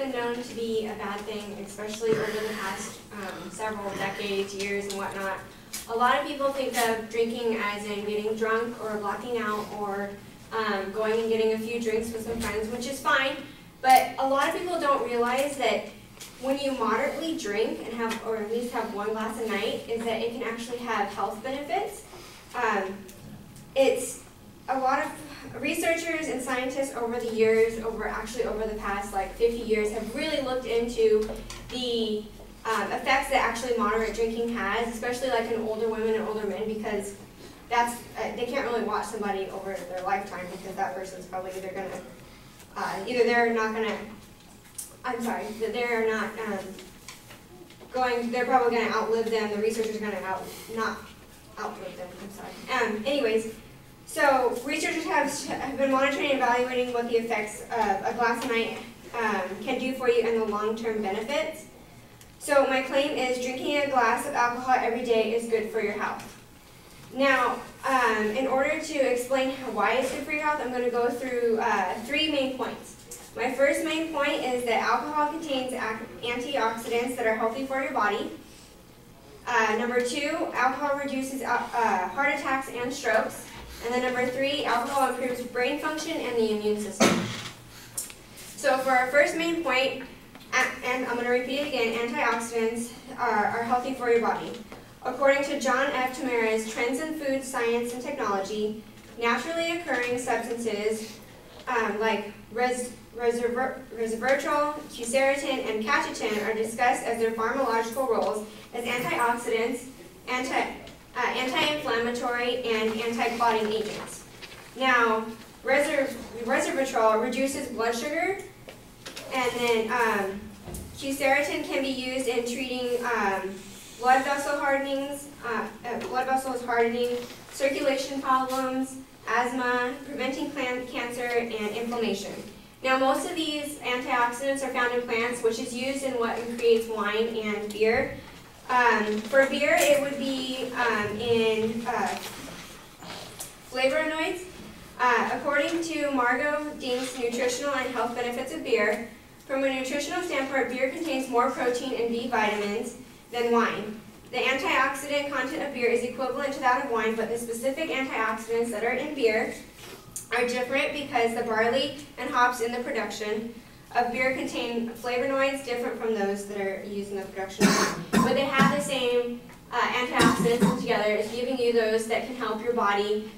been known to be a bad thing, especially over the past several decades, years, and whatnot. A lot of people think of drinking as in getting drunk or blacking out or going and getting a few drinks with some friends, which is fine. But a lot of people don't realize that when you moderately drink and have, or at least have one glass a night, is that it can actually have health benefits. It's a lot of researchers and scientists over the years, over the past like 50 years, have really looked into the effects that actually moderate drinking has, especially like in older women and older men, because that's they can't really watch somebody over their lifetime, because that person's probably either they're probably going to outlive them. The researchers are going to not outlive them. Anyways, so researchers have been monitoring and evaluating what the effects of a glass a night can do for you and the long-term benefits. So my claim is drinking a glass of alcohol every day is good for your health. Now, in order to explain why it's good for your health, I'm going to go through 3 main points. My first main point is that alcohol contains antioxidants that are healthy for your body. Number 2, alcohol reduces heart attacks and strokes. And then number 3, alcohol improves brain function and the immune system. So for our first main point, and I'm going to repeat it again, antioxidants are healthy for your body. According to John F. Tamara's Trends in Food, Science, and Technology, naturally occurring substances like resveratrol, quercetin, and catechin are discussed as their pharmacological roles as antioxidants, anti-inflammatory, and anti-clotting agents. Now, resveratrol reduces blood sugar, and then quercetin can be used in treating blood vessels hardening, circulation problems, asthma, preventing cancer, and inflammation. Now, most of these antioxidants are found in plants, which is used in what creates wine and beer. For beer, it would be in flavonoids. According to Margot Dink's Nutritional and Health Benefits of Beer, from a nutritional standpoint, beer contains more protein and B vitamins than wine. The antioxidant content of beer is equivalent to that of wine, but the specific antioxidants that are in beer are different because the barley and hops in the production of beer contain flavonoids different from those that are used in the production of wine. But they have the same antioxidants together. It's giving you those that can help your body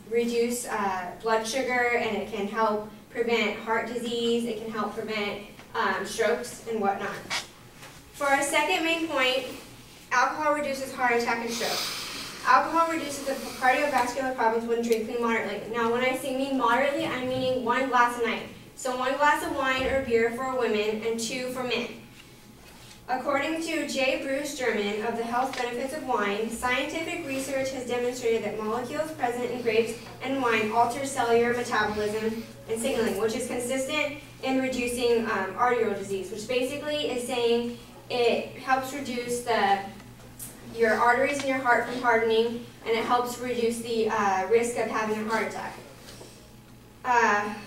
reduce blood sugar, and it can help prevent heart disease. It can help prevent strokes and whatnot. For our second main point, alcohol reduces heart attack and stroke. Alcohol reduces the cardiovascular problems when drinking moderately. Now, when I mean moderately, I'm meaning 1 glass a night. So 1 glass of wine or beer for women and 2 for men. According to J. Bruce German of the Health Benefits of Wine, scientific research has demonstrated that molecules present in grapes and wine alter cellular metabolism and signaling, which is consistent in reducing arterial disease, which basically is saying it helps reduce your arteries in your heart from hardening, and it helps reduce the risk of having a heart attack.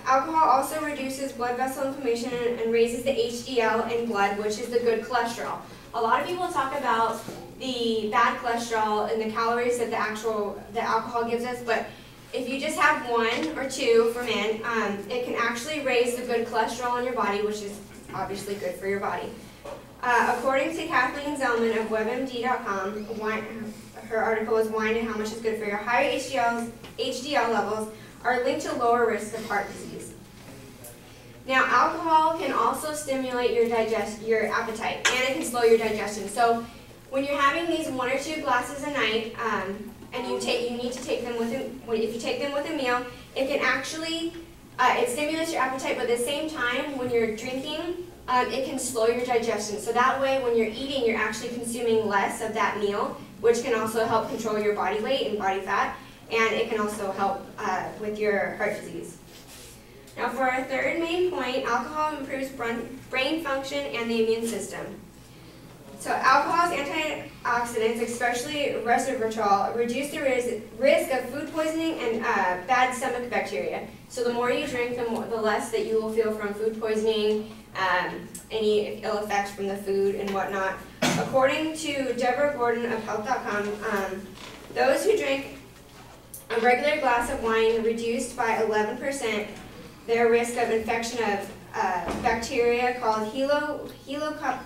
Alcohol also reduces blood vessel inflammation and raises the HDL in blood, which is the good cholesterol. A lot of people talk about the bad cholesterol and the calories that the alcohol gives us, but if you just have 1 or 2 for men, it can actually raise the good cholesterol in your body, which is obviously good for your body. According to Kathleen Zellman of WebMD.com, her article is Wine and How Much is Good for Your Higher HDL levels are linked to lower risk of heart disease. Now, alcohol can also stimulate your appetite, and it can slow your digestion. So, when you're having these 1 or 2 glasses a night, and you need to take them if you take them with a meal, it can actually it stimulates your appetite, but at the same time, when you're drinking, it can slow your digestion. So that way, when you're eating, you're actually consuming less of that meal, which can also help control your body weight and body fat, and it can also help with your heart disease. Now, for our third main point, alcohol improves brain function and the immune system. So alcohol's antioxidants, especially resveratrol, reduce the risk of food poisoning and bad stomach bacteria. So the more you drink, the less that you will feel from food poisoning, any ill effects from the food and whatnot. According to Deborah Gordon of Health.com, those who drink a regular glass of wine reduced by 11% their risk of infection of bacteria called Helicobacter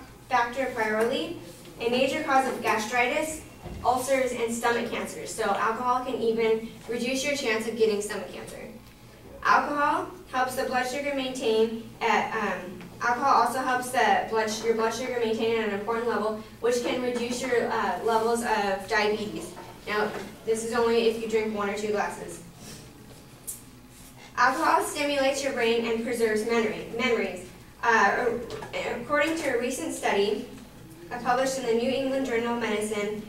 pylori, a major cause of gastritis, ulcers, and stomach cancers. So alcohol can even reduce your chance of getting stomach cancer. Alcohol helps the blood sugar maintain at alcohol also helps your blood sugar maintain at an important level, which can reduce your levels of diabetes. Now, this is only if you drink 1 or 2 glasses. Alcohol stimulates your brain and preserves memories. According to a recent study published in the New England Journal of Medicine,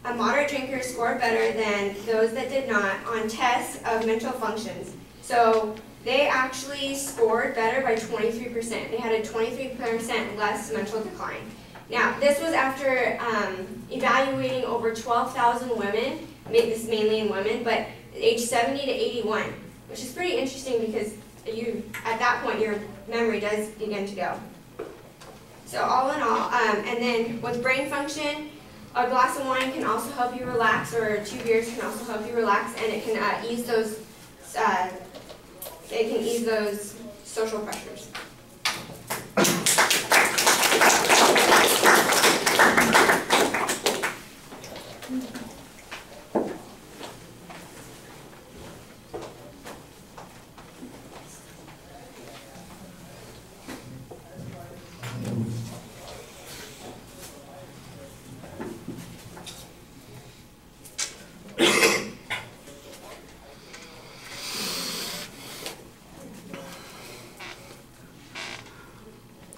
a moderate drinker scored better than those that did not on tests of mental functions. So they actually scored better by 23%. They had a 23% less mental decline. Now, this was after evaluating over 12,000 women, this is mainly in women, but age 70 to 81, which is pretty interesting because at that point, your memory does begin to go. So all in all, and then with brain function, a glass of wine can also help you relax, or 2 beers can also help you relax, and it can ease those social pressures.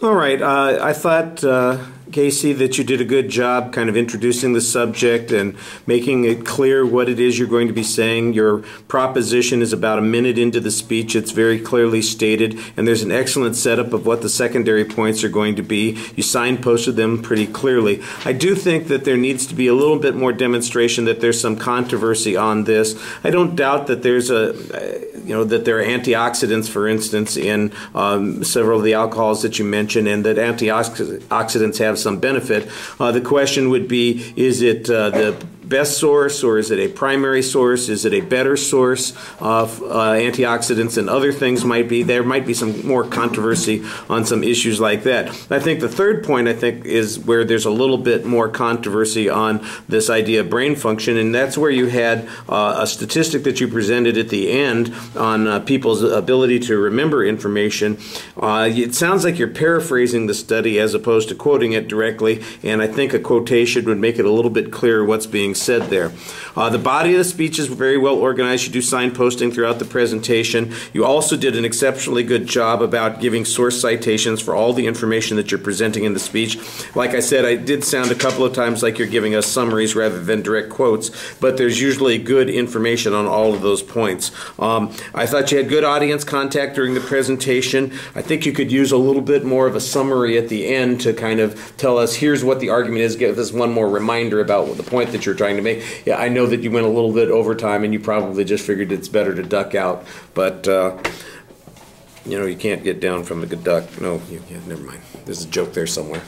All right. I thought, Kayci, that you did a good job kind of introducing the subject and making it clear what it is you're going to be saying. Your proposition is about a minute into the speech. It's very clearly stated, and there's an excellent setup of what the secondary points are going to be. You signposted them pretty clearly. I do think that there needs to be a little bit more demonstration that there's some controversy on this. I don't doubt that there's that there are antioxidants, for instance, in several of the alcohols that you mentioned, and that antioxidants have some benefit. The question would be, is it the best source, or is it a primary source? Is it a better source of antioxidants than other things might be? There might be some more controversy on some issues like that. I think the third point, is where there's a little bit more controversy on this idea of brain function, and that's where you had a statistic that you presented at the end on people's ability to remember information. It sounds like you're paraphrasing the study as opposed to quoting it directly, and I think a quotation would make it a little bit clearer what's being said there. The body of the speech is very well organized. You do signposting throughout the presentation. You also did an exceptionally good job about giving source citations for all the information that you're presenting in the speech. Like I said, I did sound a couple of times like you're giving us summaries rather than direct quotes, but there's usually good information on all of those points. I thought you had good audience contact during the presentation. I think you could use a little bit more of a summary at the end to kind of tell us, here's what the argument is, give us one more reminder about the point that you're trying to make. Yeah, I know that you went a little bit over time and you probably just figured it's better to duck out, but you can't get down from a good duck. No, you can't. Never mind. There's a joke there somewhere.